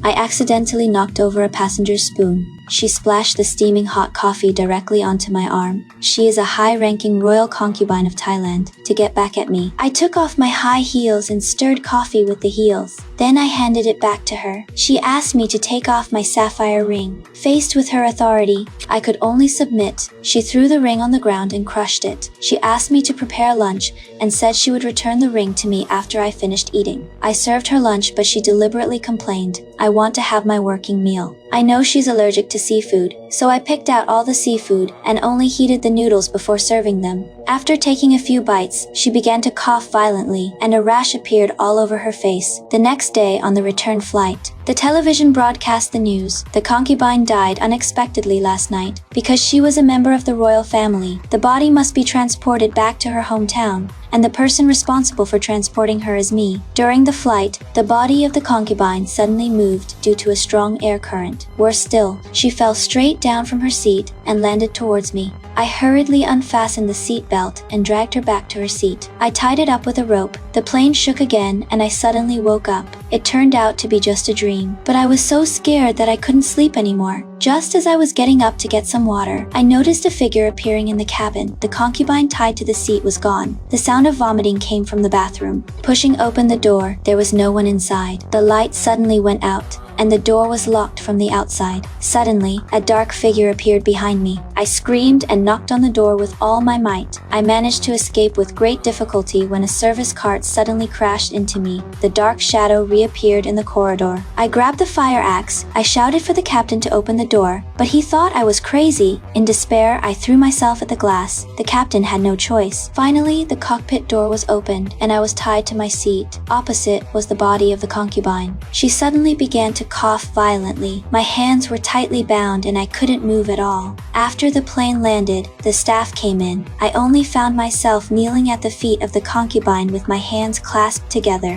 I accidentally knocked over a passenger's spoon. She splashed the steaming hot coffee directly onto my arm. She is a high-ranking royal concubine of Thailand. To get back at me, I took off my high heels and stirred coffee with the heels. Then I handed it back to her. She asked me to take off my sapphire ring. Faced with her authority, I could only submit. She threw the ring on the ground and crushed it. She asked me to prepare lunch and said she would return the ring to me after I finished eating. I served her lunch, but she deliberately complained, "I want to have my working meal." I know she's allergic to seafood, so I picked out all the seafood and only heated the noodles before serving them. After taking a few bites, she began to cough violently and a rash appeared all over her face. The next day on the return flight, the television broadcast the news. The concubine died unexpectedly last night. Because she was a member of the royal family, the body must be transported back to her hometown, and the person responsible for transporting her is me. During the flight, the body of the concubine suddenly moved due to a strong air current. Worse still, she fell straight down from her seat and landed towards me. I hurriedly unfastened the seat belt and dragged her back to her seat. I tied it up with a rope. The plane shook again and I suddenly woke up. It turned out to be just a dream, but I was so scared that I couldn't sleep anymore. Just as I was getting up to get some water, I noticed a figure appearing in the cabin. The concubine tied to the seat was gone. The sound of vomiting came from the bathroom. Pushing open the door, there was no one inside. The light suddenly went out, and the door was locked from the outside. Suddenly, a dark figure appeared behind me. I screamed and knocked on the door with all my might. I managed to escape with great difficulty when a service cart suddenly crashed into me. The dark shadow reappeared in the corridor. I grabbed the fire axe. I shouted for the captain to open the door, but he thought I was crazy. In despair, I threw myself at the glass. The captain had no choice. Finally, the cockpit door was opened, and I was tied to my seat. Opposite was the body of the concubine. She suddenly began to cough violently. My hands were tightly bound and I couldn't move at all. After the plane landed, the staff came in. I only found myself kneeling at the feet of the concubine with my hands clasped together.